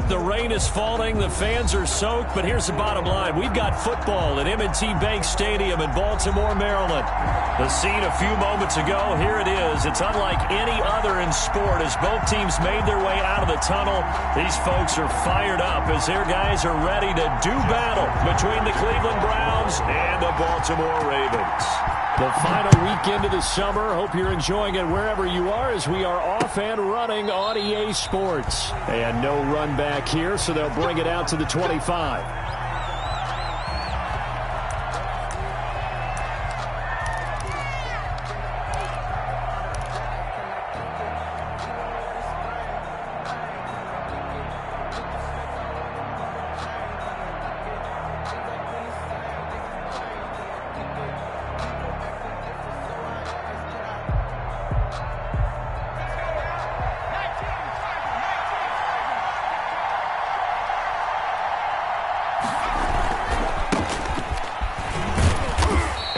the rain is falling, the fans are soaked, but here's the bottom line. We've got football at M&T Bank Stadium in Baltimore, Maryland. The scene a few moments ago, here it is. It's unlike any other in sport as both teams made their way out of the tunnel. These folks are fired up as their guys are ready to do battle between the Cleveland Browns and the Baltimore Ravens. The final weekend of the summer. Hope you're enjoying it wherever you are as we are off and running on EA Sports. And no run back here, so they'll bring it out to the 25.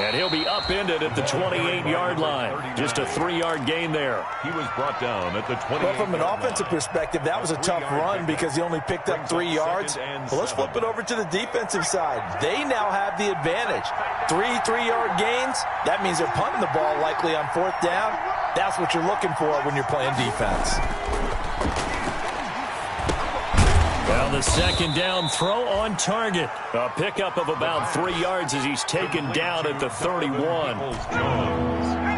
And he'll be upended at the 28-yard line. Just a 3-yard gain there. He was brought down at the 28-yard line. Well, from an offensive perspective, that was a tough run because he only picked up 3 yards. Well, let's flip it over to the defensive side. They now have the advantage. 3-3-yard gains, that means they're punting the ball likely on 4th down. That's what you're looking for when you're playing defense. Well, the second down throw on target. A pickup of about 3 yards as he's taken down at the 31.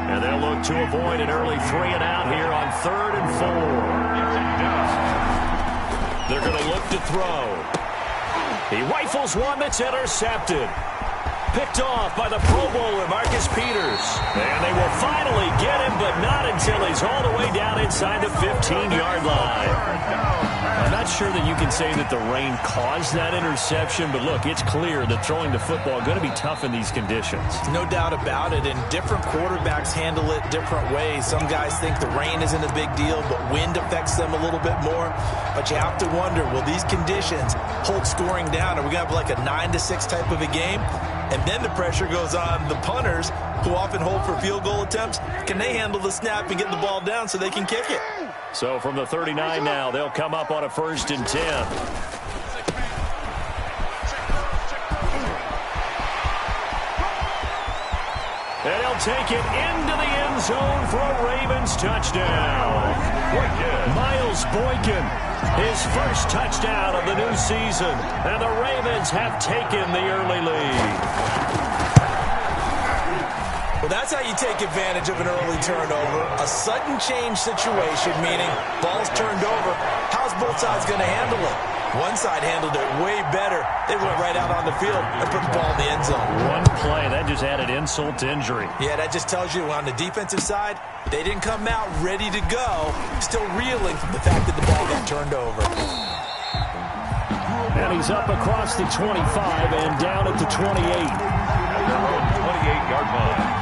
And they'll look to avoid an early 3-and-out here on 3rd and 4. They're going to look to throw. He rifles one that's intercepted. Picked off by the Pro Bowler, Marcus Peters. And they will finally get him, but not until he's all the way down inside the 15-yard line. I'm not sure that you can say that the rain caused that interception, but look, it's clear that throwing the football is going to be tough in these conditions. No doubt about it, and different quarterbacks handle it different ways. Some guys think the rain isn't a big deal, but wind affects them a little bit more. But you have to wonder, will these conditions hold scoring down? Are we going to have like a 9-6 type of a game? And then the pressure goes on the punters, who often hold for field goal attempts. Can they handle the snap and get the ball down so they can kick it? So from the 39 now, they'll come up on a 1st and 10. And he'll take it into the end zone for a Ravens touchdown. Miles Boykin, his first touchdown of the new season. And the Ravens have taken the early lead. Well, that's how you take advantage of an early turnover. A sudden change situation, meaning ball's turned over. How's both sides going to handle it? One side handled it way better. They went right out on the field and put the ball in the end zone. One play, that just added insult to injury. Yeah, that just tells you on the defensive side, they didn't come out ready to go, still reeling from the fact that the ball got turned over. And he's up across the 25 and down at the 28. At their own 28-yard line.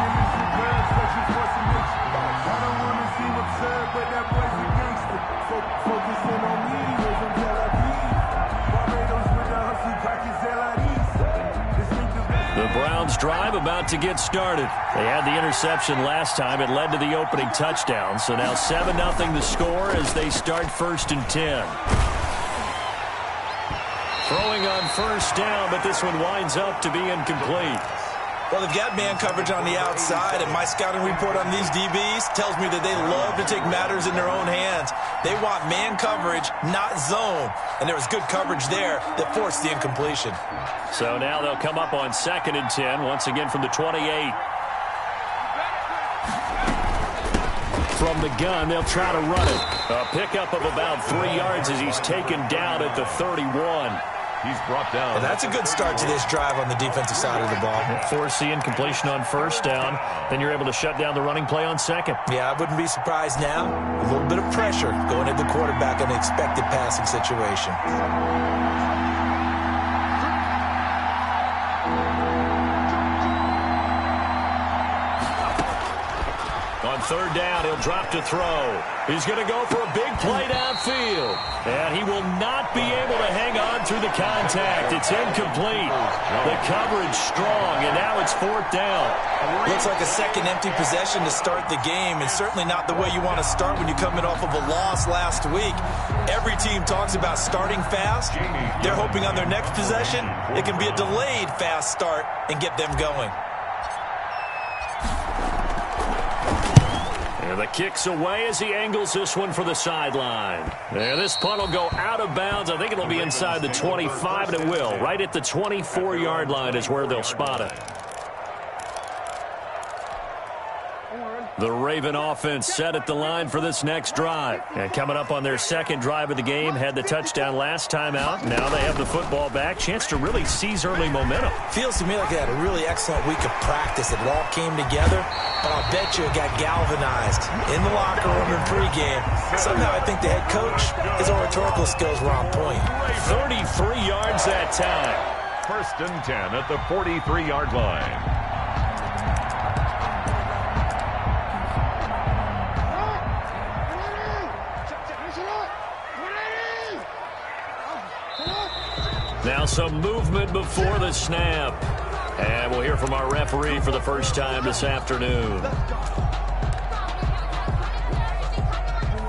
The Browns drive about to get started. They had the interception last time. It led to the opening touchdown. So now 7-0 the score as they start 1st and 10. Throwing on 1st down, but this one winds up to be incomplete. Well, they've got man coverage on the outside, and my scouting report on these DBs tells me that they love to take matters in their own hands. They want man coverage, not zone. And there was good coverage there that forced the incompletion. So now they'll come up on 2nd and 10, once again from the 28. From the gun, they'll try to run it. A pickup of about 3 yards as he's taken down at the 31. He's brought down. And that's a good start to this drive on the defensive side of the ball. Force the incompletion on 1st down. Then you're able to shut down the running play on 2nd. Yeah, I wouldn't be surprised now. A little bit of pressure going at the quarterback in an expected passing situation. On third down. He'll drop to throw. He's going to go for a big play downfield. And he will not be able to hang on through the contact. It's incomplete. The coverage strong, and now it's fourth down. Looks like a second empty possession to start the game, and certainly not the way you want to start when you're coming off of a loss last week. Every team talks about starting fast. They're hoping on their next possession, it can be a delayed fast start and get them going. And the kick's away as he angles this one for the sideline. And this punt will go out of bounds. I think it'll be inside the 25, and it will. Right at the 24-yard line is where they'll spot it. The Raven offense set at the line for this next drive. And coming up on their second drive of the game, had the touchdown last time out. Now they have the football back. Chance to really seize early momentum. Feels to me like they had a really excellent week of practice. It all came together, but I'll bet you it got galvanized in the locker room in pregame. Somehow I think the head coach, his oratorical skills were on point. 33 yards that time. First and 10 at the 43-yard line. Now some movement before the snap. And we'll hear from our referee for the first time this afternoon.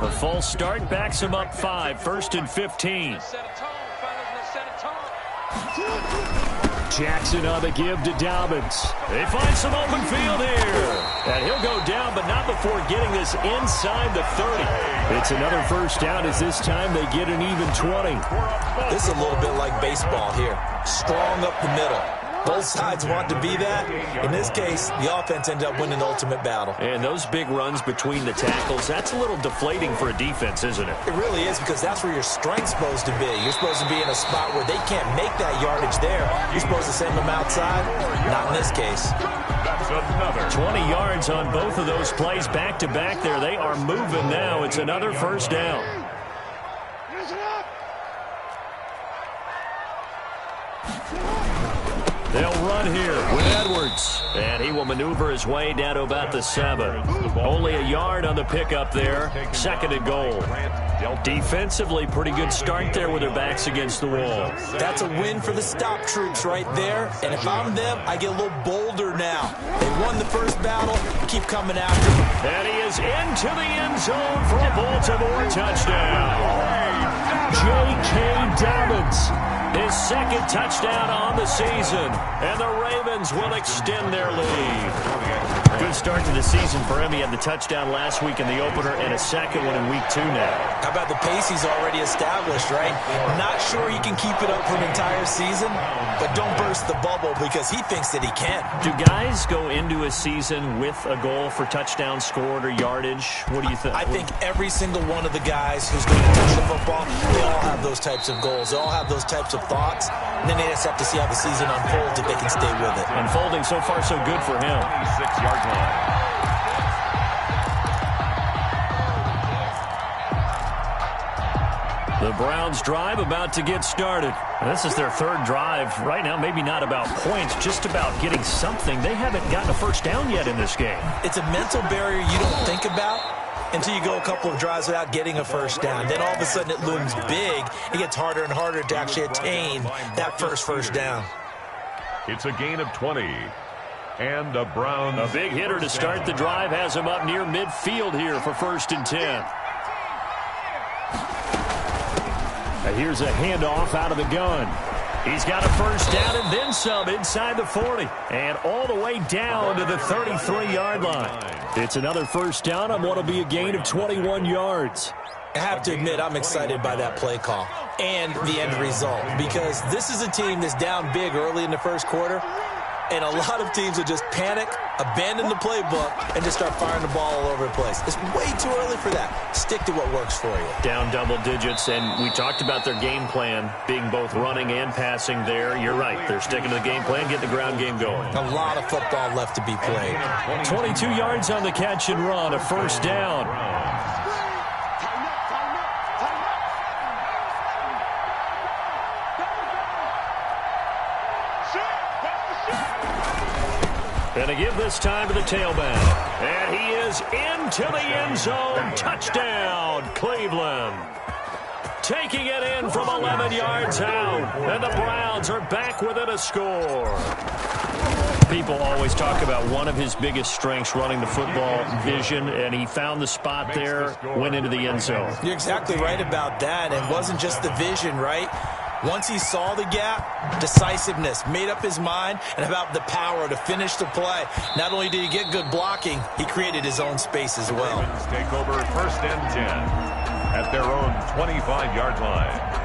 The false start backs him up 5, first and 15. Jackson on the give to Dobbins. They find some open field here. And he'll go down, but not before getting this inside the 30. It's another first down as this time they get an even 20. This is a little bit like baseball here. Strong up the middle. Both sides want to be that. In this case, the offense ended up winning the ultimate battle. And those big runs between the tackles, that's a little deflating for a defense, isn't it? It really is, because that's where your strength's supposed to be. You're supposed to be in a spot where they can't make that yardage there. You're supposed to send them outside. Not in this case. That's another 20 yards on both of those plays back-to-back there. They are moving now. It's another first down. They'll run here with Edwards. And he will maneuver his way down to about the 7. Only a yard on the pickup there. Second and goal. Defensively, pretty good start there with their backs against the wall. That's a win for the stop troops right there. And if I'm them, I get a little bolder now. They won the first battle. Keep coming after them. And he is into the end zone for a Baltimore touchdown. J.K. Dobbins. His second touchdown on the season. And the Ravens will extend their lead. Good start to the season for him. He had the touchdown last week in the opener and a second one in week 2 now. How about the pace he's already established, right? Not sure he can keep it up for an entire season, but don't burst the bubble because he thinks that he can. Do guys go into a season with a goal for touchdown scored or yardage? What do you think? I think every single one of the guys who's going to touch the football, they all have those types of goals. They all have those types of thoughts. And then they just have to see how the season unfolds if they can stay with it. Unfolding so far so good for him. 26-yard line. The Browns drive about to get started. This is their third drive right now. Maybe not about points, just about getting something. They haven't gotten a first down yet in this game. It's a mental barrier you don't think about until you go a couple of drives without getting a first down. Then all of a sudden it looms big. It gets harder and harder to actually attain that first down. It's a gain of 20. And the Browns. A big hitter to start the drive has him up near midfield here for first and 10. And here's a handoff out of the gun. He's got a first down and then some inside the 40. And all the way down to the 33-yard line. It's another first down on what will be a gain of 21 yards. I have to admit, I'm excited by that play call and the end result, because this is a team that's down big early in the first quarter, and a lot of teams will just panic, abandon the playbook, and just start firing the ball all over the place. It's way too early for that. Stick to what works for you. Down double digits, and we talked about their game plan being both running and passing there. You're right. They're sticking to the game plan, getting the ground game going. A lot of football left to be played. 22 yards on the catch and run, a first down. And to give this time to the tailback. And he is into the end zone. Touchdown, Cleveland. Taking it in from 11 yards out. And the Browns are back within a score. People always talk about one of his biggest strengths running the football, vision, and he found the spot there, went into the end zone. You're exactly right about that. It wasn't just the vision, right? Once he saw the gap, decisiveness, made up his mind, and about the power to finish the play. Not only did he get good blocking, he created his own space as well. Ravens take over 1st and 10 at their own 25-yard line.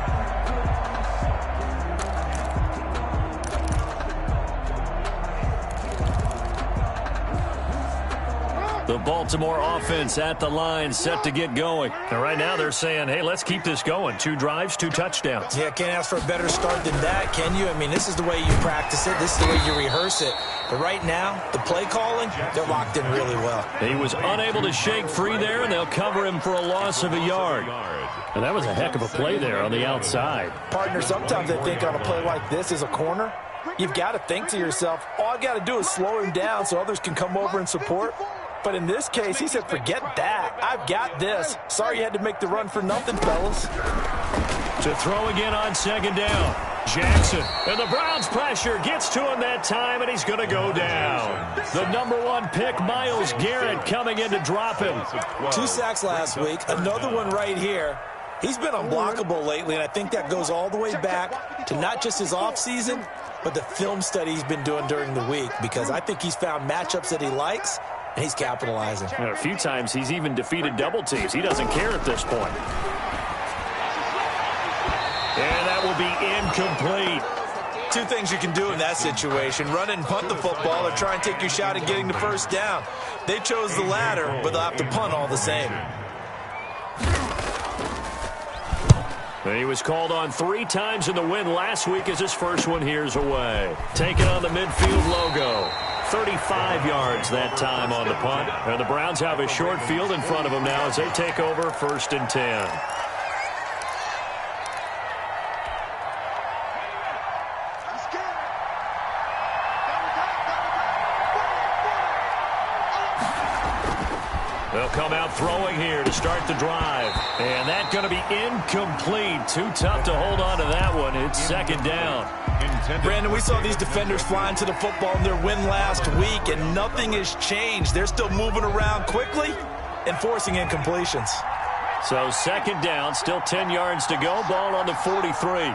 The Baltimore offense at the line, set to get going. And right now they're saying, hey, let's keep this going. 2 drives, 2 touchdowns. Yeah, can't ask for a better start than that, can you? I mean, this is the way you practice it. This is the way you rehearse it. But right now, the play calling, they're locked in really well. He was unable to shake free there, and they'll cover him for a loss of a yard. And that was a heck of a play there on the outside. Partner, sometimes I think on a play like this as a corner, you've got to think to yourself, all I got to do is slow him down so others can come over and support. But in this case, he said, forget that. I've got this. Sorry you had to make the run for nothing, fellas. To throw again on 2nd down. Jackson. And the Browns pressure gets to him that time, and he's going to go down. The number 1 pick, Myles Garrett, coming in to drop him. 2 sacks last week. Another one right here. He's been unblockable lately, and I think that goes all the way back to not just his offseason, but the film study he's been doing during the week, because I think he's found matchups that he likes, and he's capitalizing. And a few times he's even defeated double teams. He doesn't care at this point. And that will be incomplete. 2 things you can do in that situation. Run and punt the football or try and take your shot at getting the 1st down. They chose the latter, but they'll have to punt all the same. He was called on 3 times in the win last week as his first one here's away. Taking on the midfield logo. 35 yards that time on the punt. And the Browns have a short field in front of them now as they take over 1st and 10. They'll come out throwing here to start the drive. And that's going to be incomplete. Too tough to hold on to that one. It's 2nd down. Brandon, we saw these defenders flying to the football in their win last week, and nothing has changed. They're still moving around quickly and forcing incompletions. So 2nd down, still 10 yards to go. Ball on the 43.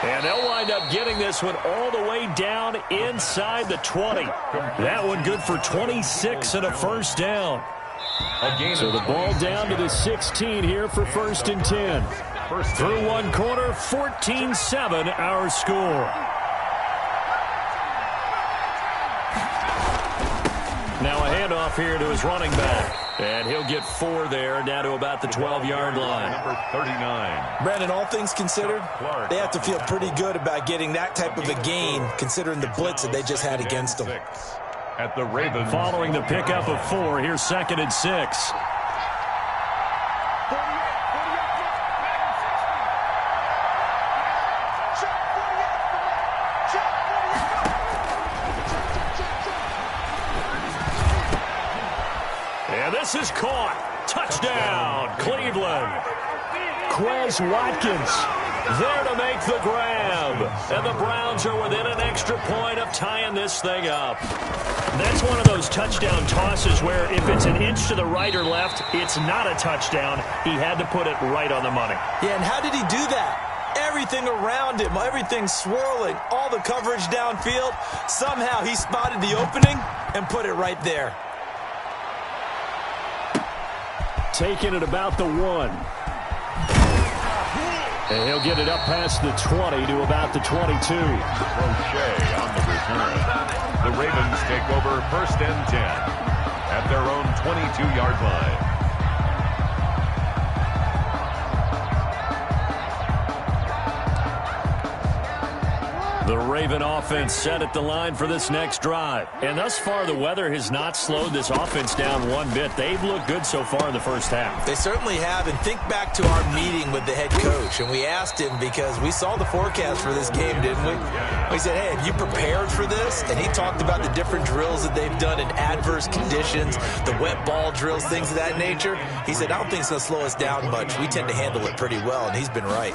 And they'll wind up getting this one all the way down inside the 20. That one good for 26 and a 1st down. So the ball down to the 16 here for 1st and 10. Through 1 quarter, 14-7 our score. Now a handoff here to his running back. And he'll get 4 there, down to about the 12-yard line. Number 39. Brandon, all things considered, they have to feel pretty good about getting that type of a gain, considering the blitz that they just had against them. At the Ravens. Following the pickup of 4, here's 2nd and 6. And this is caught. Touchdown, Cleveland. Quez Watkins there to make the grab. And the Browns are within an extra point of tying this thing up. That's one of those touchdown tosses where if it's an inch to the right or left, it's not a touchdown. He had to put it right on the money. Yeah, and how did he do that? Everything around him, everything swirling, all the coverage downfield. Somehow he spotted the opening and put it right there. Taking it about the 1. And he'll get it up past the 20 to about the 22. Crochet on the return. The Ravens take over 1st and 10 at their own 22-yard line. The Raven offense set at the line for this next drive. And thus far, the weather has not slowed this offense down one bit. They've looked good so far in the first half. They certainly have. And think back to our meeting with the head coach. And we asked him because we saw the forecast for this game, didn't we? We said, hey, have you prepared for this? And he talked about the different drills that they've done in adverse conditions, the wet ball drills, things of that nature. He said, I don't think it's going to slow us down much. We tend to handle it pretty well, and he's been right.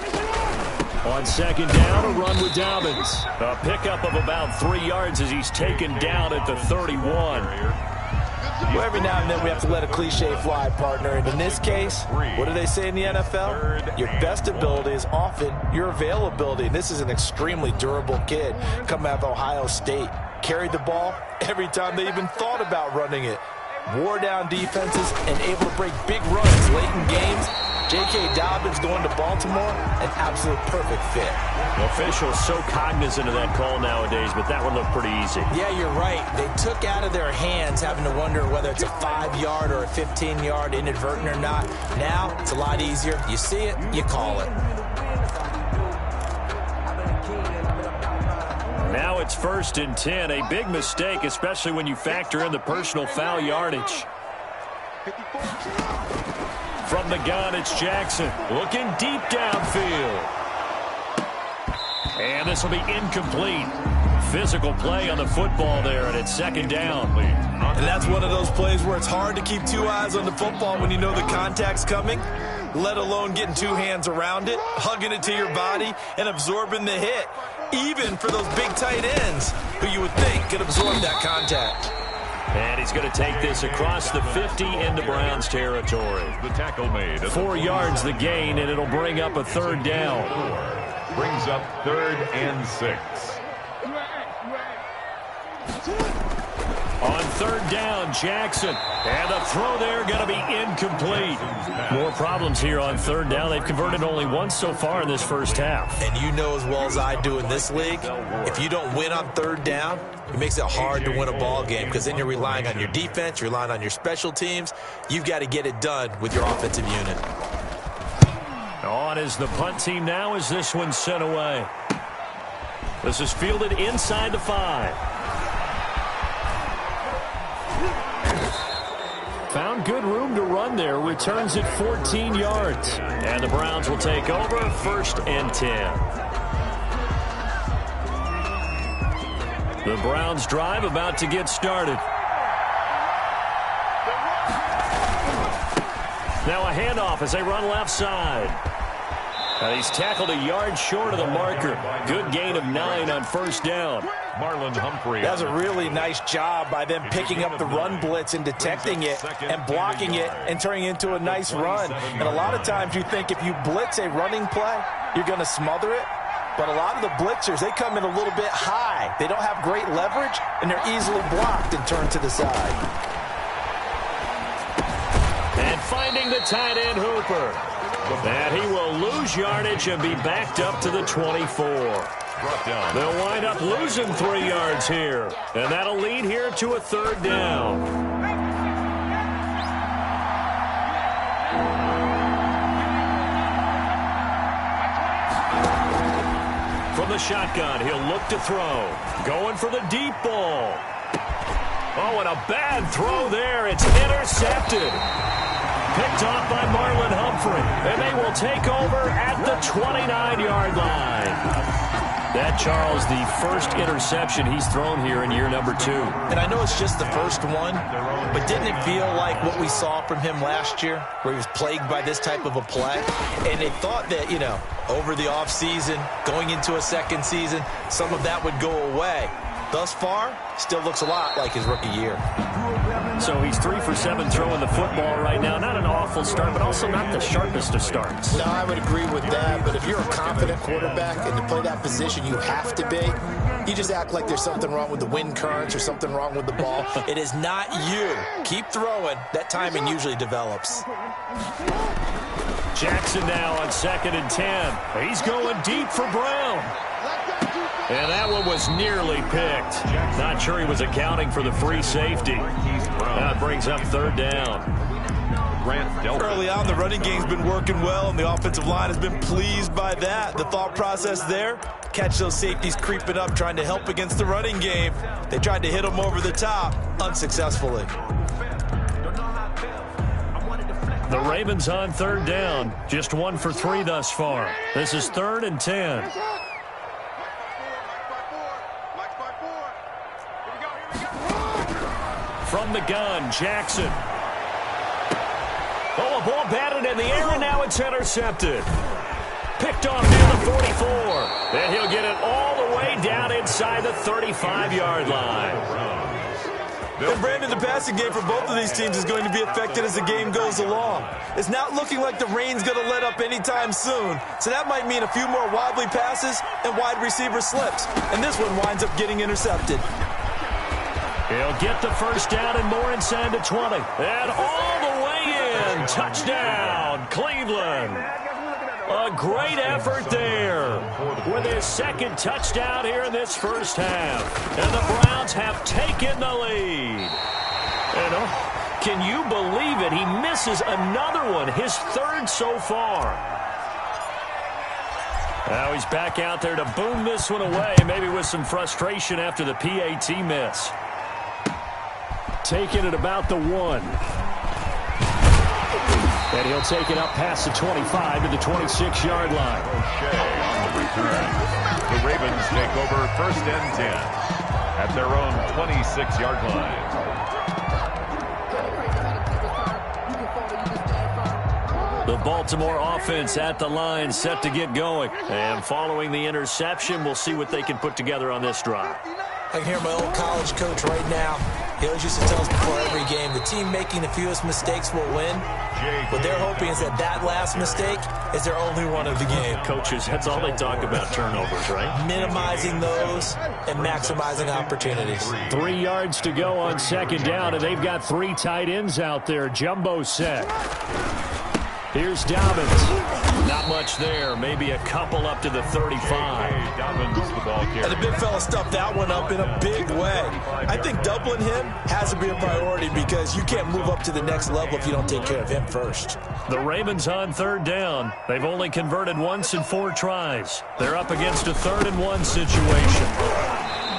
On second down, a run with Dobbins. A pickup of about 3 yards as he's taken down at the 31. Well, every now and then we have to let a cliche fly, partner. And in this case, what do they say in the NFL? Your best ability is often your availability. And this is an extremely durable kid coming out of Ohio State. Carried the ball every time they even thought about running it. Wore down defenses and able to break big runs late in games. J.K. Dobbins going to Baltimore, an absolute perfect fit. Officials so cognizant of that call nowadays, but that one looked pretty easy. Yeah, you're right. They took out of their hands having to wonder whether it's a 5-yard or a 15-yard inadvertent or not. Now, it's a lot easier. You see it, you call it. Now it's 1st and 10. A big mistake, especially when you factor in the personal foul yardage. From the gun, it's Jackson looking deep downfield. And this will be incomplete. Physical play on the football there, and it's 2nd down. And that's one of those plays where it's hard to keep 2 eyes on the football when you know the contact's coming, let alone getting 2 hands around it, hugging it to your body, and absorbing the hit, even for those big tight ends who you would think could absorb that contact. And he's going to take this across the 50 into Browns territory. The tackle made. 4 yards the gain, and it'll bring up a 3rd down. Brings up 3rd and 6. On 3rd down, Jackson. And the throw there going to be incomplete. More problems here on 3rd down. They've converted only once so far in this first half. And you know as well as I do in this league, if you don't win on 3rd down, it makes it hard to win a ball game because then you're relying on your defense, you're relying on your special teams. You've got to get it done with your offensive unit. On is the punt team now as this one's sent away. This is fielded inside the 5. Found good room to run there. Returns it 14 yards. And the Browns will take over 1st and 10. The Browns drive about to get started. Now a handoff as they run left side. And he's tackled a yard short of the marker. Good gain of 9 on 1st down. Marlon Humphrey. That's a really nice job by them picking up the run blitz and detecting it and blocking it and turning it into a nice run. And a lot of times you think if you blitz a running play, you're going to smother it. But a lot of the blitzers, they come in a little bit high. They don't have great leverage, and they're easily blocked and turned to the side. And finding the tight end, Hooper. And he will lose yardage and be backed up to the 24. They'll wind up losing 3 yards here. And that'll lead here to a 3rd down. From the shotgun, he'll look to throw. Going for the deep ball. Oh, and a bad throw there. It's intercepted. Picked off by Marlon Humphrey. And they will take over at the 29-yard line. That, Charles, the first interception he's thrown here in year number 2. And I know it's just the first one, but didn't it feel like what we saw from him last year, where he was plagued by this type of a play? And they thought that, you know, over the offseason, going into a 2nd season, some of that would go away. Thus far, still looks a lot like his rookie year. So he's 3 for 7 throwing the football right now. Not an awful start, but also not the sharpest of starts. No, I would agree with that. But if you're a confident quarterback and to play that position you have to be, you just act like there's something wrong with the wind currents or something wrong with the ball. It is not you. Keep throwing. That timing usually develops. Jackson now on 2nd and 10. He's going deep for Brown. And that one was nearly picked. Not sure he was accounting for the free safety. That brings up 3rd down. Grant Delpit. Early on, the running game's been working well, and the offensive line has been pleased by that. The thought process there, catch those safeties creeping up, trying to help against the running game. They tried to hit them over the top, unsuccessfully. The Ravens on third down, just 1 for 3 thus far. This is 3rd and 10. From the gun, Jackson. Oh, a ball batted in the air, and now it's intercepted. Picked off near the 44. And he'll get it all the way down inside the 35-yard line. And Brandon, the passing game for both of these teams is going to be affected as the game goes along. It's not looking like the rain's going to let up anytime soon, so that might mean a few more wobbly passes and wide receiver slips. And this one winds up getting intercepted. He'll get the first down and more inside the 20. And all the way in. Touchdown, Cleveland. A great effort there with his second touchdown here in this first half. And the Browns have taken the lead. And can you believe it? He misses another one, his 3rd so far. Now he's back out there to boom this one away, maybe with some frustration after the PAT miss. Taking it about the 1. And he'll take it up past the 25 to the 26-yard line. O'Shea on the return. The Ravens take over 1st and 10 at their own 26-yard line. The Baltimore offense at the line, set to get going. And following the interception, we'll see what they can put together on this drive. I can hear my old college coach right now. He always used to tell us before every game, the team making the fewest mistakes will win. What they're hoping is that that last mistake is their only one of the game. Coaches, that's all they talk about, turnovers, right? Minimizing those and maximizing opportunities. 3 yards to go on 2nd down, and they've got 3 tight ends out there. Jumbo set. Here's Dobbins. Not much there. Maybe a couple up to the 35. Dobbins, the ball carrier. And the big fella stuffed that one up in a big way. I think doubling him has to be a priority because you can't move up to the next level if you don't take care of him first. The Ravens on 3rd down. They've only converted once in 4 tries. They're up against a 3rd and 1 situation.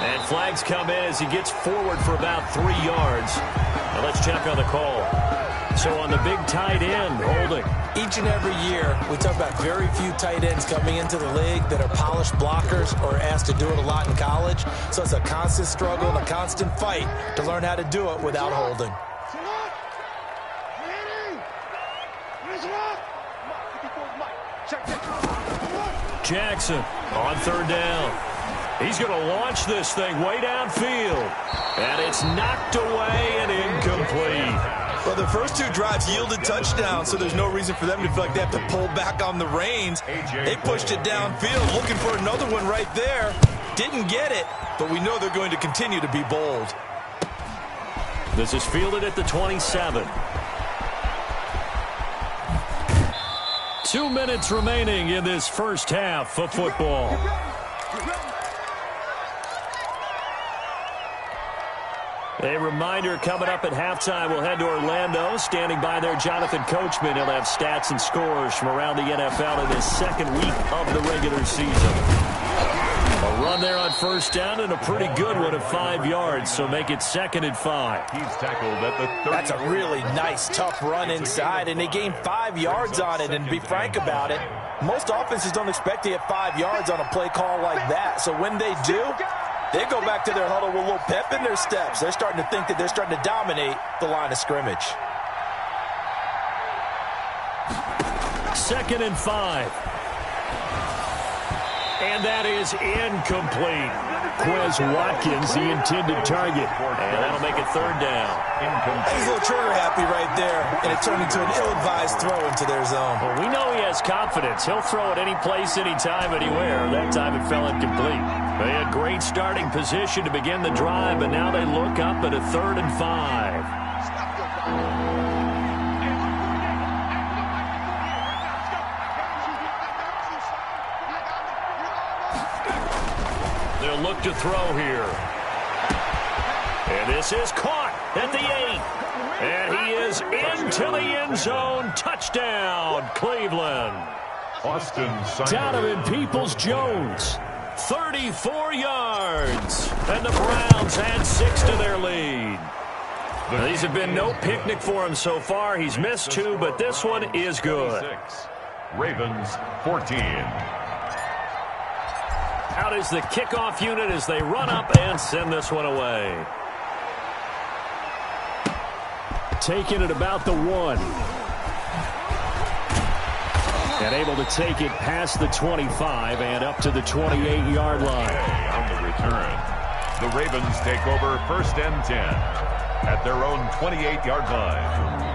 And flags come in as he gets forward for about 3 yards. Now let's check on the call. So on the big tight end, holding. Each and every year, we talk about very few tight ends coming into the league that are polished blockers or asked to do it a lot in college. So it's a constant struggle and a constant fight to learn how to do it without holding. Jackson on 3rd down. He's going to launch this thing way downfield. And it's knocked away and incomplete. Well, the first 2 drives yielded touchdowns, so there's no reason for them to feel like they have to pull back on the reins. They pushed it downfield, looking for another one right there. Didn't get it, but we know they're going to continue to be bold. This is fielded at the 27. 2 minutes remaining in this first half of football. A reminder, coming up at halftime, we'll head to Orlando. Standing by there, Jonathan Coachman. He'll have stats and scores from around the NFL in his 2nd week of the regular season. A run there on 1st down and a pretty good one of 5 yards, so make it 2nd and 5. He's tackled at the 30. That's a really nice, tough run inside, and they gained 5 yards on it. And to be frank about it, most offenses don't expect to get 5 yards on a play call like that. So when they do, they go back to their huddle with a little pep in their steps. They're starting to think that they're starting to dominate the line of scrimmage. 2nd and 5. And that is incomplete. Quez Watkins, the intended target. And that'll make it 3rd down. He's a little trigger happy right there, and it turned into an ill-advised throw into their zone. Well, we know he has confidence. He'll throw it any place, anytime, anywhere. That time it fell incomplete. They had great starting position to begin the drive, but now they look up at a 3rd and 5. They'll look to throw here. And this is caught at the 8. And he is into the end zone. Touchdown, Cleveland. Austin Donovan Peoples-Jones, 34 yards. And the Browns add 6 to their lead. Now, these have been no picnic for him so far. He's missed 2, but this one is good. Ravens 14. Out is the kickoff unit as they run up and send this one away. Taking it about the 1. And able to take it past the 25 and up to the 28-yard line. On the return, the Ravens take over 1st and 10 at their own 28-yard line.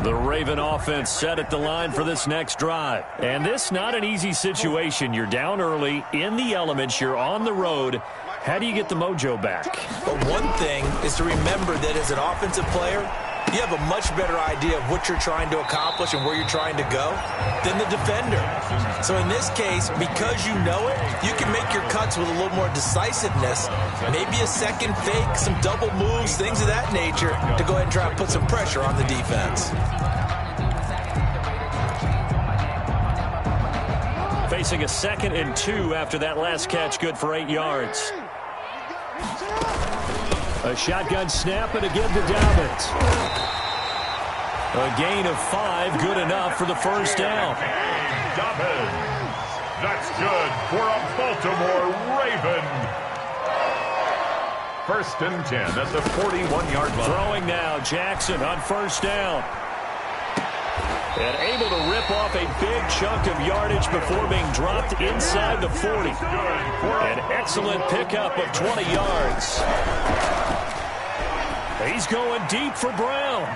The Raven offense set at the line for this next drive. And this not an easy situation. You're down early, in the elements, you're on the road. How do you get the mojo back? But one thing is to remember that as an offensive player, you have a much better idea of what you're trying to accomplish and where you're trying to go than the defender. So in this case, because you know it, you can make your cuts with a little more decisiveness, maybe a second fake, some double moves, things of that nature, to go ahead and try and put some pressure on the defense. Facing a 2nd and 2 after that last catch, good for 8 yards. A shotgun snap and again to Dobbins. A gain of 5, good enough for the first down. Dobbins. That's good for a Baltimore Raven. 1st and 10 at the 41-yard line. Throwing now, Jackson on 1st down. And able to rip off a big chunk of yardage before being dropped inside the 40. An excellent pickup of 20 yards. He's going deep for Brown.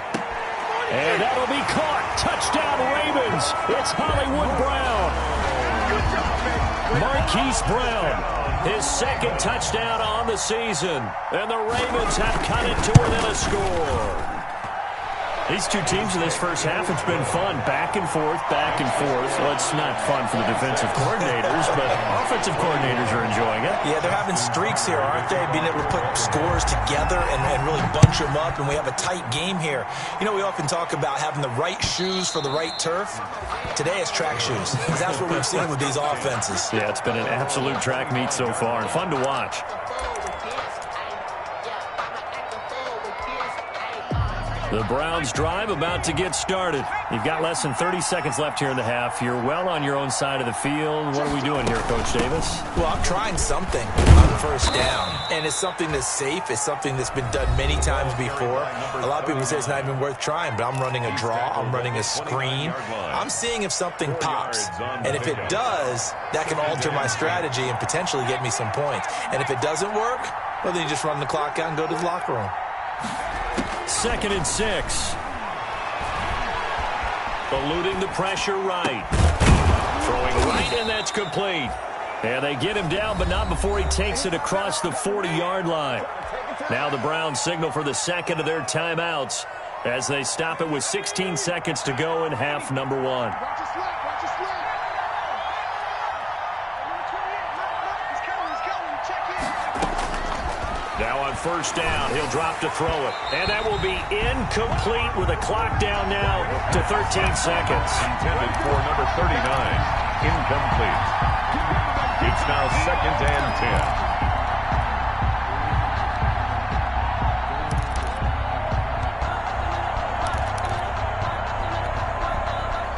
And that'll be caught. Touchdown, Ravens. It's Hollywood Brown. Marquise Brown, his 2nd touchdown on the season. And the Ravens have cut it to within a score. These two teams in this first half, it's been fun. Back and forth, back and forth. Well, it's not fun for the defensive coordinators, but offensive coordinators are enjoying it. Yeah, they're having streaks here, aren't they? Being able to put scores together and really bunch them up, and we have a tight game here. You know, we often talk about having the right shoes for the right turf. Today it's track shoes. That's what we've seen with these offenses. Yeah, it's been an absolute track meet so far, and fun to watch. The Browns drive about to get started. You've got less than 30 seconds left here in the half. You're well on your own side of the field. What are we doing here, Coach Davis? Well, I'm trying something on 1st down. And it's something that's safe. It's something that's been done many times before. A lot of people say it's not even worth trying, but I'm running a draw. I'm running a screen. I'm seeing if something pops. And if it does, that can alter my strategy and potentially get me some points. And if it doesn't work, well, then you just run the clock out and go to the locker room. 2nd and 6. Eluding the pressure right. Throwing right, and that's complete. And they get him down, but not before he takes it across the 40-yard line. Now the Browns signal for the 2nd of their timeouts as they stop it with 16 seconds to go in half number 1. Now on 1st down, he'll drop to throw it. And that will be incomplete with a clock down now to 13 seconds. Intended for number 39. Incomplete. It's now 2nd and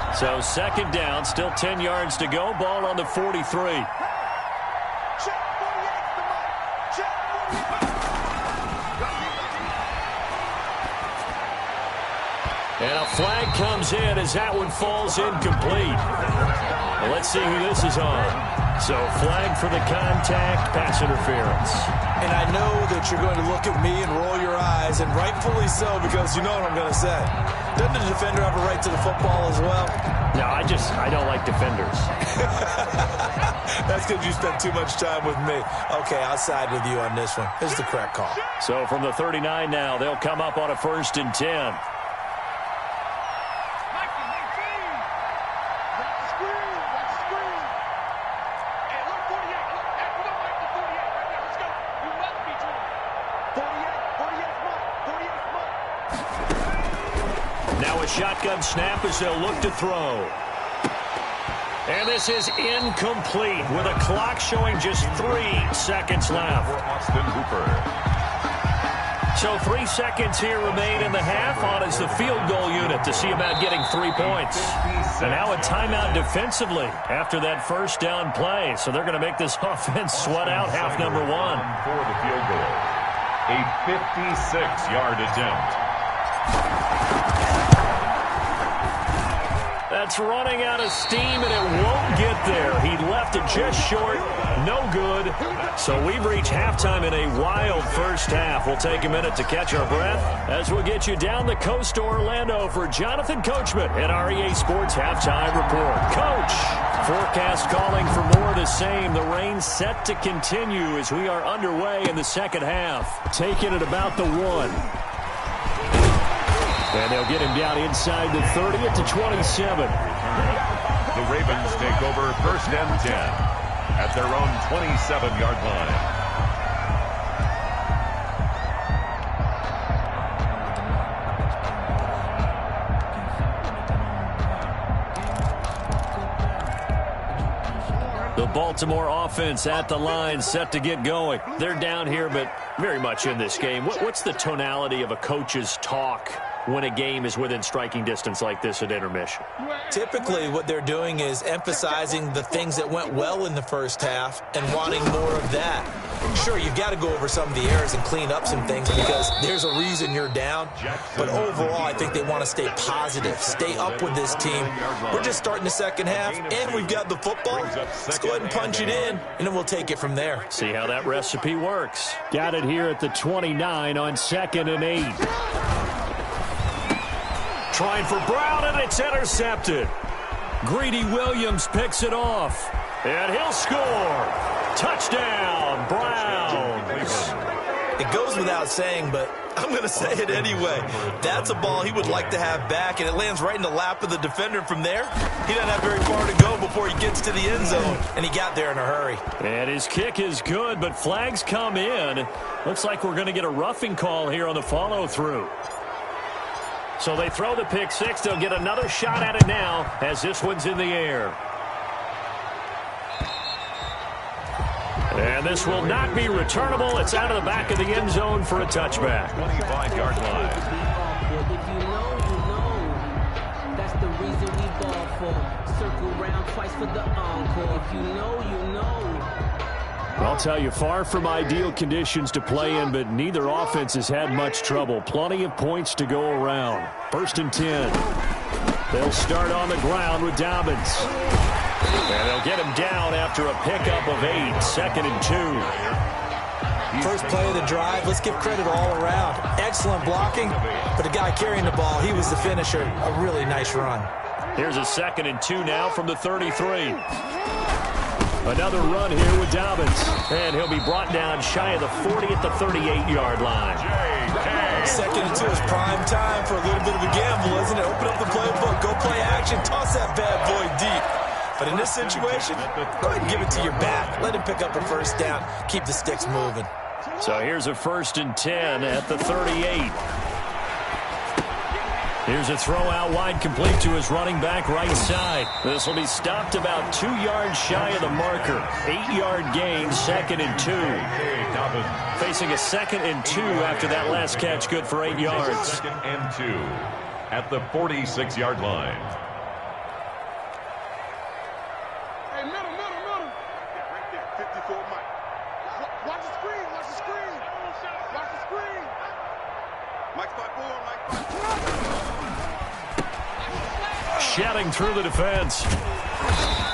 10. So 2nd down, still 10 yards to go. Ball on the 43. And a flag comes in as that one falls incomplete. Well, let's see who this is on. So flag for the contact, pass interference. And I know that you're going to look at me and roll your eyes, and rightfully so, because you know what I'm going to say. Doesn't the defender have a right to the football as well? No, I don't like defenders. That's because you spent too much time with me. Okay, I'll side with you on this one. This is the correct call. So from the 39 now, they'll come up on a 1st and 10. Now a shotgun snap as they'll look to throw. And this is incomplete with a clock showing just 3 seconds left. For Austin Hooper. So 3 seconds here remain in the half. On is the field goal unit to see about getting 3 points. And now a timeout defensively after that first down play. So they're going to make this offense sweat out half number 1. For the field goal. A 56-yard attempt. That's running out of steam, and it won't get there. He left it just short. No good. So we've reached halftime in a wild first half. We'll take a minute to catch our breath as we'll get you down the coast to Orlando for Jonathan Coachman at our EA Sports Halftime Report. Coach, forecast calling for more of the same. The rain set to continue as we are underway in the second half. Taking it about the 1. And they'll get him down inside the 30 at the 27. The Ravens take over first and 10 at their own 27-yard line. The Baltimore offense at the line, set to get going. They're down here, but very much in this game. What's the tonality of a coach's talk when a game is within striking distance like this at intermission? Typically, what they're doing is emphasizing the things that went well in the first half and wanting more of that. Sure, you've got to go over some of the errors and clean up some things because there's a reason you're down. But overall, I think they want to stay positive, stay up with this team. We're just starting the second half, and we've got the football. Let's go ahead and punch it in, and then we'll take it from there. See how that recipe works. Got it here at the 29 on 2nd and 8. Trying for Brown, and it's intercepted. Greedy Williams picks it off, and he'll score. Touchdown, Browns. It goes without saying, but I'm going to say it anyway. That's a ball he would like to have back, and it lands right in the lap of the defender from there. He doesn't have very far to go before he gets to the end zone, and he got there in a hurry. And his kick is good, but flags come in. Looks like we're going to get a roughing call here on the follow-through. So they throw the pick six. They'll get another shot at it now as this one's in the air. And this will not be returnable. It's out of the back of the end zone for a touchback. 25-yard line. If you know, you know. That's the reason we ball for. Circle round twice for the encore. If you know, you know. I'll tell you, far from ideal conditions to play in, but neither offense has had much trouble. Plenty of points to go around. 1st and 10. They'll start on the ground with Dobbins. And they'll get him down after a pickup of 8. 2nd and 2. First play of the drive, let's give credit all around. Excellent blocking, but the guy carrying the ball, he was the finisher. A really nice run. Here's a 2nd and 2 now from the 33. Another run here with Dobbins. And he'll be brought down shy of the 40 at the 38-yard line. 2nd and 2 is prime time for a little bit of a gamble, isn't it? Open up the playbook, go play action, toss that bad boy deep. But in this situation, go ahead and give it to your back. Let him pick up a first down. Keep the sticks moving. So here's a 1st and 10 at the 38. Here's a throw out wide, complete to his running back right side. This will be stopped about 2 yards shy of the marker. 8-yard gain, 2nd and 2. Facing a 2nd and 2 after that last catch, good for 8 yards. 2nd and 2 at the 46-yard line. Hey, middle. Right there, 54 Mike. Watch the screen. Watch the screen. Mike's 5'4", Mike 5'4". Shouting through the defense.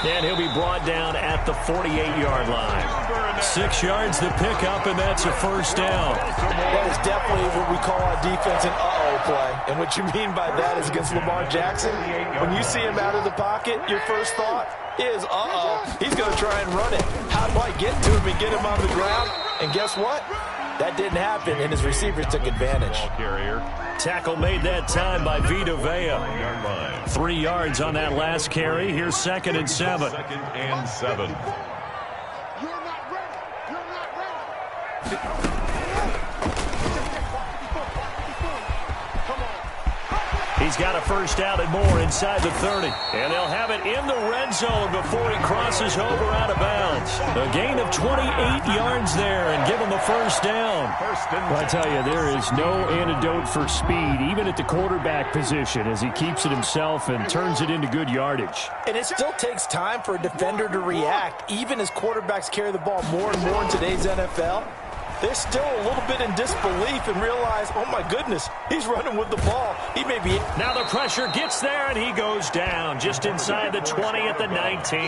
And he'll be brought down at the 48-yard line. 6 yards the pickup, and that's a first down. That is definitely what we call our defense an uh-oh play. And what you mean by that is against Lamar Jackson, when you see him out of the pocket, your first thought is, uh-oh, he's going to try and run it. How do I get to him and get him on the ground? And guess what? That didn't happen, and his receivers took advantage. Tackle made that time by Vita Vea. 3 yards on that last carry. Here's 2nd and 7. 2nd and 7. You're not ready. You're not ready. Come on. He's got a first down and more inside the 30. And they'll have it in the red zone before he crosses over out of bounds. A gain of 28 yards there and give him a first down. Well, I tell you, there is no antidote for speed, even at the quarterback position, as he keeps it himself and turns it into good yardage. And it still takes time for a defender to react, even as quarterbacks carry the ball more and more in today's NFL. They're still a little bit in disbelief and realize, oh, my goodness, he's running with the ball. He may be... Now the pressure gets there, and he goes down just inside the 20 at the 19.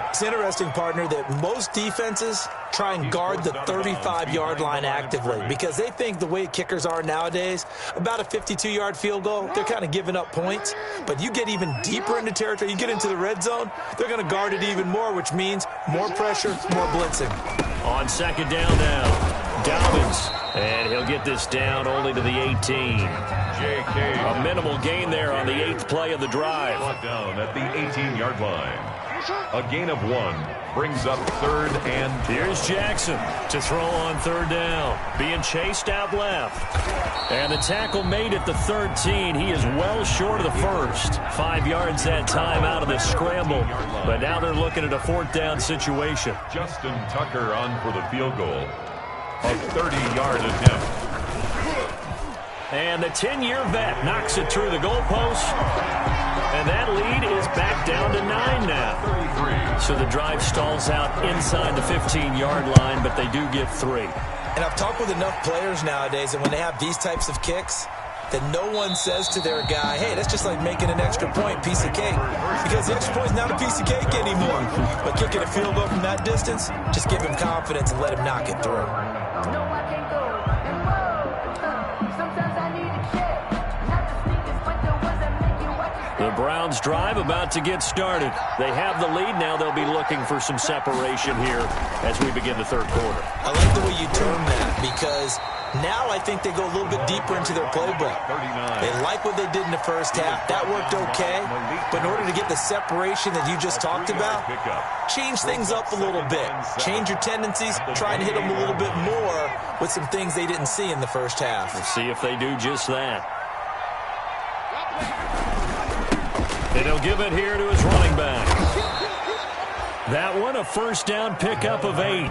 It's interesting, partner, that most defenses try and guard the 35-yard line actively because they think the way kickers are nowadays, about a 52-yard field goal, they're kind of giving up points. But you get even deeper into territory, you get into the red zone, they're going to guard it even more, which means more pressure, more blitzing. On second down now, Dobbins, and he'll get this down only to the 18. A minimal gain there on the 8th play of the drive. Down at the 18-yard line. A gain of 1 brings up 3rd and 10. Here's Jackson to throw on 3rd down. Being chased out left. And the tackle made at the 13. He is well short of the first. 5 yards that time out of the scramble. But now they're looking at a 4th down situation. Justin Tucker on for the field goal. A 30-yard attempt. And the 10-year vet knocks it through the goalpost. And that lead is back down to 9 now. So the drive stalls out inside the 15-yard line, but they do get 3. And I've talked with enough players nowadays, and when they have these types of kicks, that no one says to their guy, hey, that's just like making an extra point, piece of cake. Because the extra point is not a piece of cake anymore. But kicking a field goal from that distance, just give him confidence and let him knock it through. The Browns drive about to get started. They have the lead. Now they'll be looking for some separation here as we begin the 3rd quarter. I like the way you term that because now I think they go a little bit deeper into their playbook. They like what they did in the first half. That worked okay. But in order to get the separation that you just talked about, change things up a little bit. Change your tendencies. Try and hit them a little bit more with some things they didn't see in the first half. We'll see if they do just that. And he'll give it here to his running back. That one, a first down pickup of 8.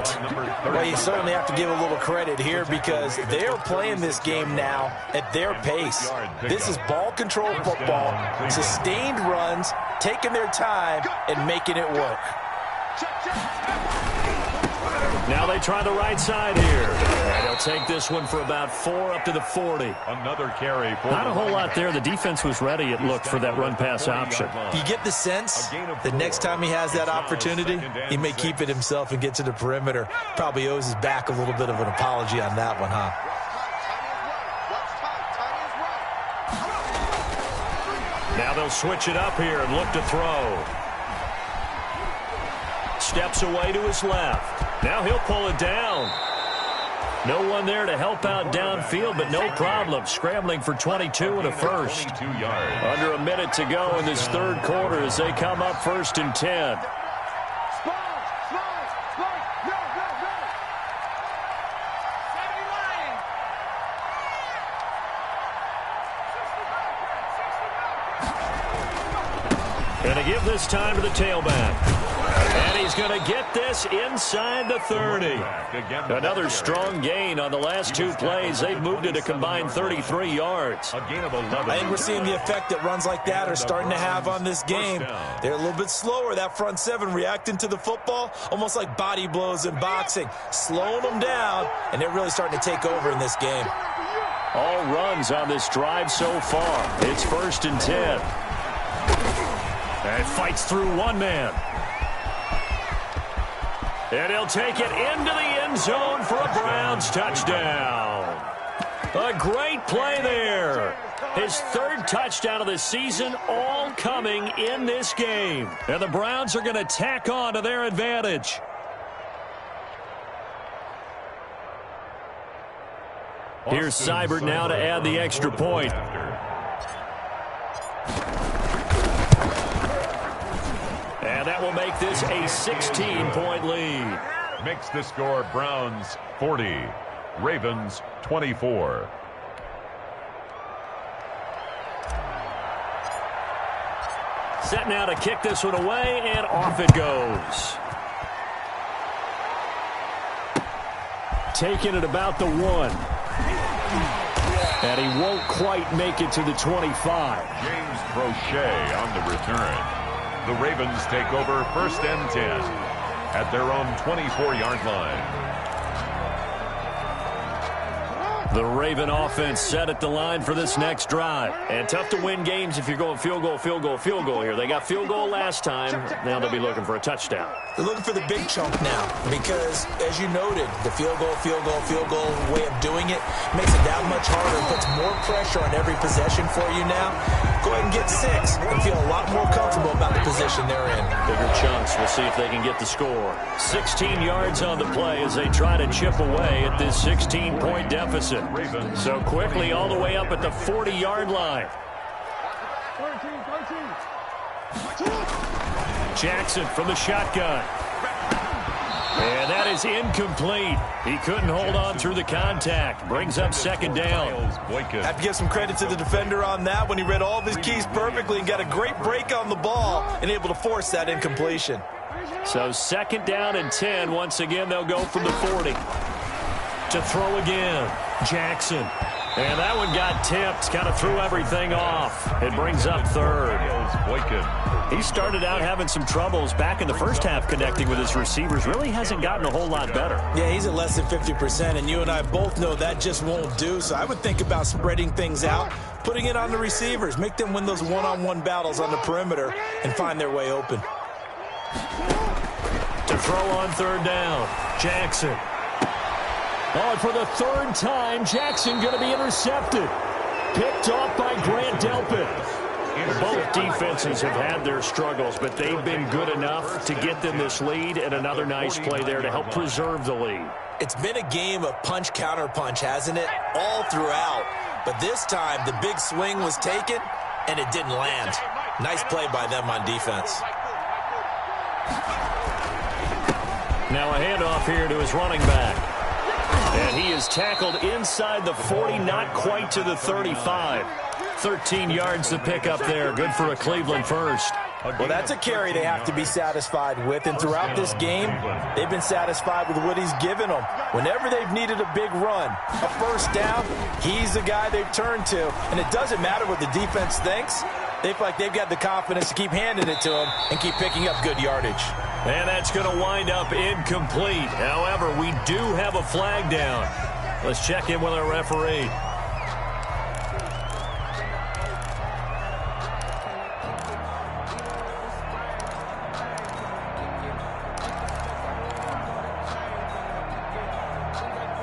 Well, you certainly have to give a little credit here because they're playing this game now at their pace. This is ball control football, sustained runs, taking their time, and making it work. Now they try the right side here. And they'll take this one for about 4 up to the 40. Another carry. Not a whole lot there. The defense was ready, it looked, for that run-pass option. You get the sense the next time he has that opportunity, he may keep it himself and get to the perimeter. Probably owes his back a little bit of an apology on that one, huh? Now they'll switch it up here and look to throw. Steps away to his left. Now he'll pull it down. No one there to help out downfield, but no problem. Scrambling for 22 and a first. Under a minute to go in this 3rd quarter as they come up 1st and 10. Going to give this time to the tailback. And he's going to get this inside the 30. Another strong gain on the last 2 plays. They've moved it a combined 33 yards. I think we're seeing the effect that runs like that are starting to have on this game. They're a little bit slower, that front 7, reacting to the football, almost like body blows in boxing, slowing them down, and they're really starting to take over in this game. All runs on this drive so far. It's 1st and 10. And fights through one man. And he'll take it into the end zone for a Browns touchdown. A great play there. His 3rd touchdown of the season, all coming in this game. And the Browns are going to tack on to their advantage. Here's Seibert now to add the extra point. And that will make this a 16-point lead. Makes the score Browns 40, Ravens 24. Set now to kick this one away, and off it goes. Taking it about the 1. And he won't quite make it to the 25. James Crochet on the return. The Ravens take over 1st and 10 at their own 24-yard line. The Raven offense set at the line for this next drive. And tough to win games if you're going field goal, field goal, field goal here. They got field goal last time. Now they'll be looking for a touchdown. They're looking for the big chunk now because, as you noted, the field goal way of doing it makes it that much harder, puts more pressure on every possession for you now. Go ahead and get 6 and feel a lot more comfortable about the position they're in. Bigger chunks. We'll see if they can get the score. 16 yards on the play as they try to chip away at this 16-point deficit. So quickly all the way up at the 40-yard line. Jackson from the shotgun. And that is incomplete. He couldn't hold on through the contact. Brings up 2nd down. Have to give some credit to the defender on that when he read all of his keys perfectly and got a great break on the ball and able to force that incompletion. So 2nd down and 10. Once again, they'll go from the 40. To throw again. Jackson. And that one got tipped. Kind of threw everything off. It brings up 3rd. He started out having some troubles back in the first half connecting with his receivers. Really hasn't gotten a whole lot better. Yeah, he's at less than 50%, and you and I both know that just won't do. So I would think about spreading things out, putting it on the receivers, make them win those one-on-one battles on the perimeter, and find their way open. To throw on 3rd down, Jackson. Oh, for the 3rd time, Jackson going to be intercepted. Picked off by Grant Delpit. Both defenses have had their struggles, but they've been good enough to get them this lead, and another nice play there to help preserve the lead. It's been a game of punch-counter-punch, hasn't it? All throughout. But this time, the big swing was taken, and it didn't land. Nice play by them on defense. Now a handoff here to his running back. And he is tackled inside the 40, not quite to the 35. 13 yards to pick up there. Good for a Cleveland first. Well, that's a carry they have to be satisfied with. And throughout this game, they've been satisfied with what he's given them. Whenever they've needed a big run, a 1st down, he's the guy they've turned to. And it doesn't matter what the defense thinks. They feel like they've got the confidence to keep handing it to him and keep picking up good yardage. And that's going to wind up incomplete. However, we do have a flag down. Let's check in with our referee.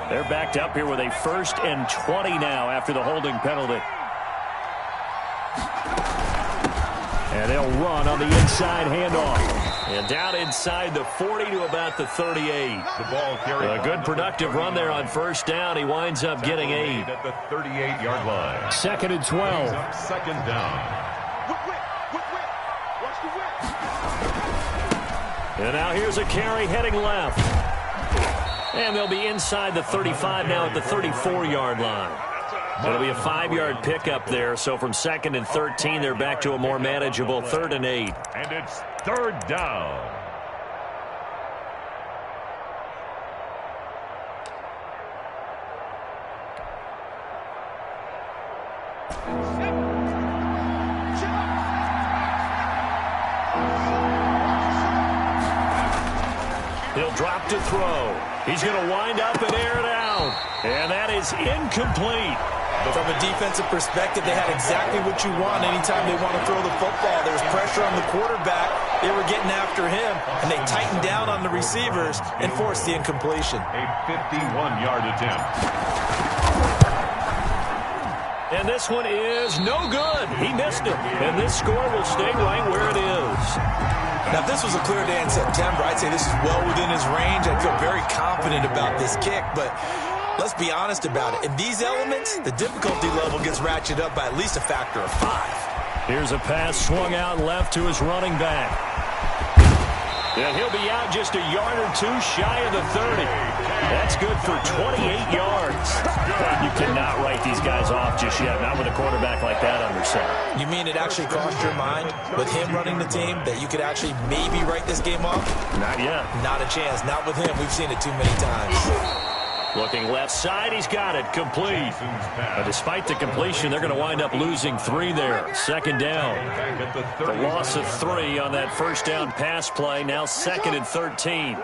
They're backed up here with a 1st and 20 now after the holding penalty. And they'll run on the inside handoff. And down inside the 40 to about the 38. The ball carried. A good productive run there on 1st down. He winds up getting 8. At the 38-yard line. 2nd and 12. 2nd down. And now here's a carry heading left. And they'll be inside the 35 now at the 34-yard line. It'll be a 5-yard pickup there. So from 2nd and 13, they're back to a more manageable 3rd and 8. And it's 3rd down. He'll drop to throw. He's going to wind up and air it out. And that is incomplete. From a defensive perspective, they had exactly what you want anytime they want to throw the football. There was pressure on the quarterback. They were getting after him, and they tightened down on the receivers and forced the incompletion. A 51-yard attempt. And this one is no good. He missed it. And this score will stay right where it is. Now, if this was a clear day in September, I'd say this is well within his range. I'd feel very confident about this kick, but let's be honest about it. In these elements, the difficulty level gets ratcheted up by at least a factor of 5. Here's a pass swung out left to his running back. And he'll be out just a yard or two shy of the 30. That's good for 28 yards. You cannot write these guys off just yet, not with a quarterback like that under center. You mean it actually crossed your mind with him running the team that you could actually maybe write this game off? Not yet. Not a chance. Not with him. We've seen it too many times. Looking left side, he's got it, complete. But despite the completion, they're going to wind up losing 3 there. Second down. The loss of 3 on that first down pass play, now 2nd and 13.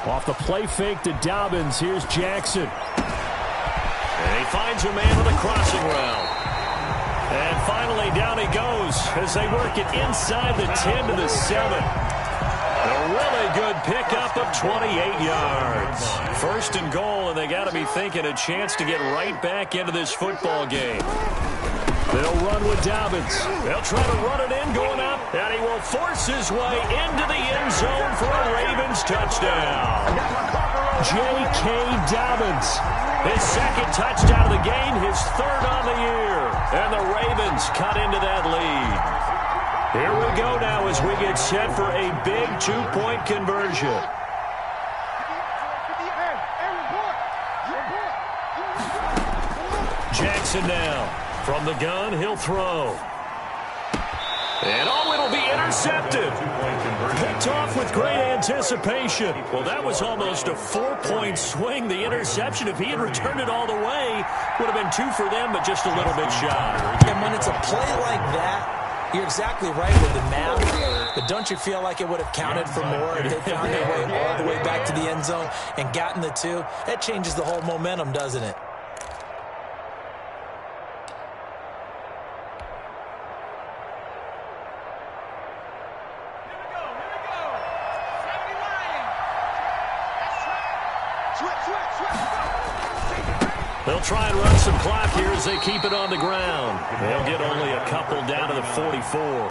Off the play fake to Dobbins, here's Jackson. And he finds a man on the crossing route. And finally, down he goes as they work it inside the 10 to the 7. A really good pickup of 28 yards. First and goal, and they got to be thinking a chance to get right back into this football game. They'll run with Dobbins. They'll try to run it in, going up, and he will force his way into the end zone for a Ravens touchdown. J.K. Dobbins, his 2nd touchdown of the game, his 3rd on the year, and the Ravens cut into that lead. Here we go now as we get set for a big 2-point conversion. Jackson now. From the gun, he'll throw. And it'll be intercepted. Picked off with great anticipation. Well, that was almost a 4-point swing. The interception, if he had returned it all the way, would have been 2 for them, but just a little bit shy. And when it's a play like that, you're exactly right with the math, but don't you feel like it would have counted for more if they found their way all the way back to the end zone and gotten the 2? That changes the whole momentum, doesn't it? They'll try and run some clock here as they keep it on the ground. They'll get only a couple down to the 44.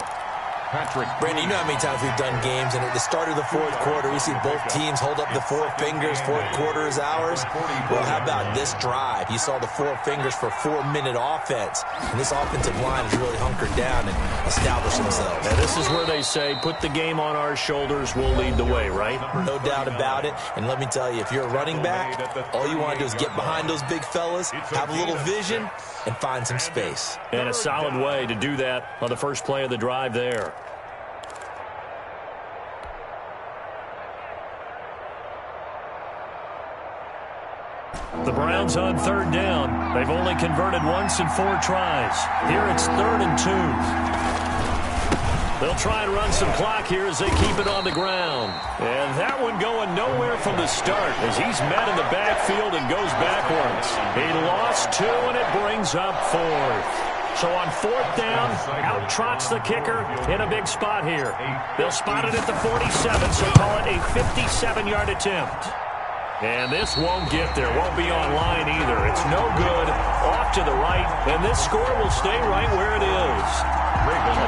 Brandon, you know how many times we've done games, and at the start of the 4th quarter, we see both teams hold up the 4 fingers, 4th quarter is ours. Well, how about this drive? You saw the 4 fingers for 4-minute offense, and this offensive line has really hunkered down and established themselves. And this is where they say, put the game on our shoulders, we'll lead the way, right? No doubt about it, and let me tell you, if you're a running back, all you want to do is get behind those big fellas, have a little vision, and find some space. And a solid way to do that on the first play of the drive there. The Browns on 3rd down. They've only converted once in 4 tries. Here it's 3rd and 2. They'll try and run some clock here as they keep it on the ground. And that one going nowhere from the start as he's met in the backfield and goes backwards. He lost 2, and it brings up 4th. So on 4th down, out trots the kicker in a big spot here. They'll spot it at the 47, so call it a 57-yard attempt. And this won't get there, won't be on line either. It's no good, off to the right, and this score will stay right where it is.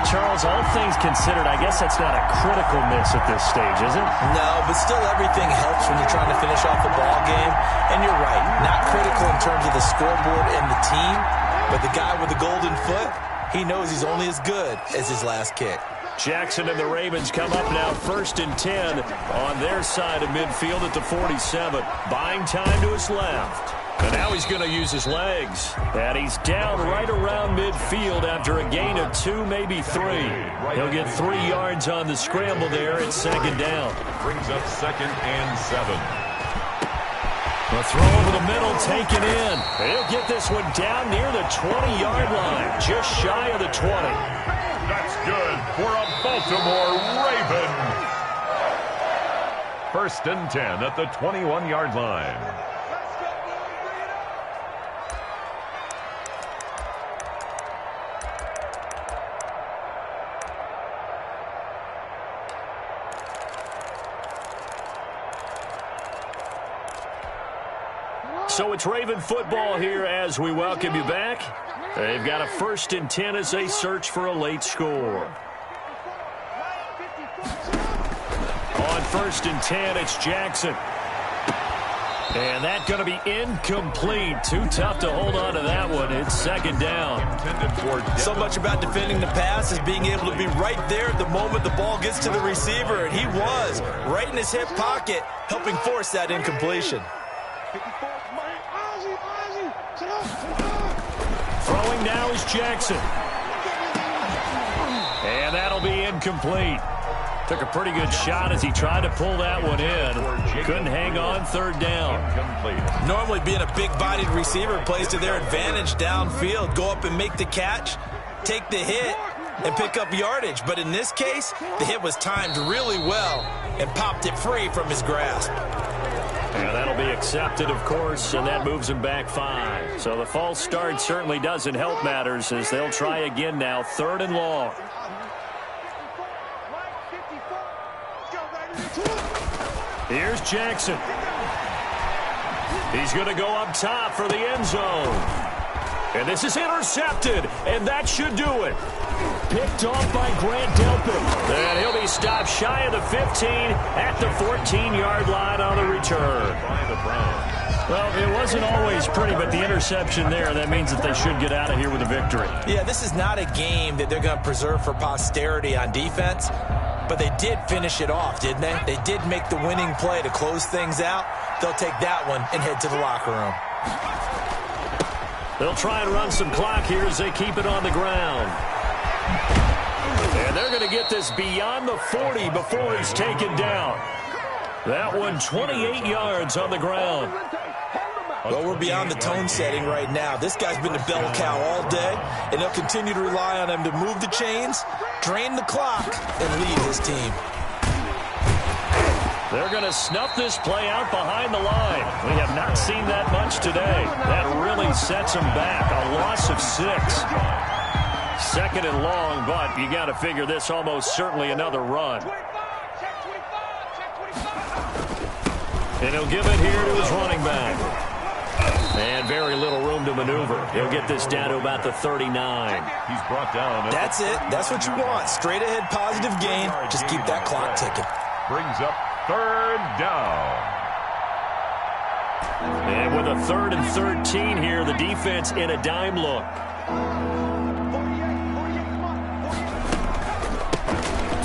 Charles, all things considered, I guess that's not a critical miss at this stage, is it? No, but still everything helps when you're trying to finish off a ball game. And you're right, not critical in terms of the scoreboard and the team, but the guy with the golden foot, he knows he's only as good as his last kick. Jackson and the Ravens come up now 1st and 10 on their side of midfield at the 47. Buying time to his left. And now he's going to use his legs. And he's down right around midfield after a gain of 2, maybe 3. He'll get 3 yards on the scramble there at 2nd down. Brings up 2nd and 7. A throw over the middle taken in. He'll get this one down near the 20-yard line, just shy of the 20. That's good for a Baltimore Raven. 1st and 10 at the 21-yard line. So it's Raven football here as we welcome you back. They've got a 1st and 10 as they search for a late score. On 1st and 10, it's Jackson. And that's going to be incomplete. Too tough to hold on to that one. It's second down. So much about defending the pass is being able to be right there at the moment the ball gets to the receiver, and he was right in his hip pocket, helping force that incompletion. Throwing now is Jackson. And that'll be incomplete. Took a pretty good shot as he tried to pull that one in. Couldn't hang on third down. Normally being a big-bodied receiver plays to their advantage downfield. Go up and make the catch, take the hit, and pick up yardage. But in this case, the hit was timed really well and popped it free from his grasp. And that'll be accepted, of course, and that moves him back 5. So the false start certainly doesn't help matters as they'll try again now, 3rd and long. Here's Jackson. He's going to go up top for the end zone. And this is intercepted, and that should do it. Picked off by Grant Delpit. And he'll be stopped shy of the 15 at the 14-yard line on the return. Well, it wasn't always pretty, but the interception there, that means that they should get out of here with a victory. Yeah, this is not a game that they're going to preserve for posterity on defense. But they did finish it off, didn't they? They did make the winning play to close things out. They'll take that one and head to the locker room. They'll try and run some clock here as they keep it on the ground. And they're going to get this beyond the 40 before he's taken down. That one 28 yards on the ground. Well, we're beyond the tone setting right now. This guy's been the bell cow all day, and they'll continue to rely on him to move the chains, drain the clock, and lead his team. They're going to snuff this play out behind the line. We have not seen that much today. That really sets them back. A loss of 6. 2nd and long, but you got to figure this almost certainly another run. And he'll give it here to his running back. And very little room to maneuver. He'll get this down to about the 39. He's brought down. That's it. That's what you want. Straight ahead positive gain. Just keep that clock ticking. Brings up 3rd down. And with a 3rd and 13 here, the defense in a dime look.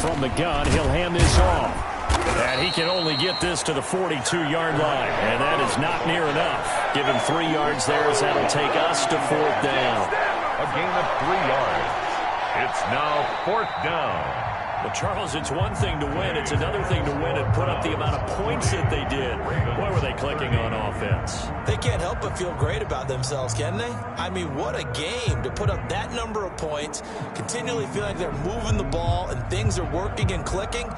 From the gun, he'll hand this off. And he can only get this to the 42-yard line. And that is not near enough. Give him 3 yards there as that'll take us to 4th down. A gain of 3 yards. It's now 4th down. Well, Charles, it's one thing to win. It's another thing to win and put up the amount of points that they did. Boy, were they clicking on offense. They can't help but feel great about themselves, can they? I mean, what a game to put up that number of points, continually feeling like they're moving the ball and things are working and clicking.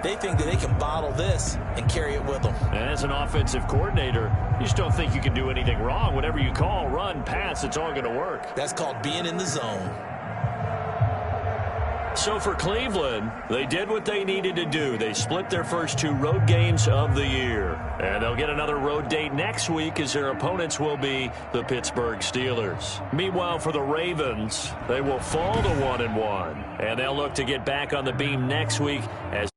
They think that they can bottle this and carry it with them. And as an offensive coordinator, you just don't think you can do anything wrong. Whatever you call, run, pass, it's all going to work. That's called being in the zone. So for Cleveland, they did what they needed to do. They split their first 2 road games of the year. And they'll get another road date next week as their opponents will be the Pittsburgh Steelers. Meanwhile, for the Ravens, they will fall to 1-1. And they'll look to get back on the beam next week as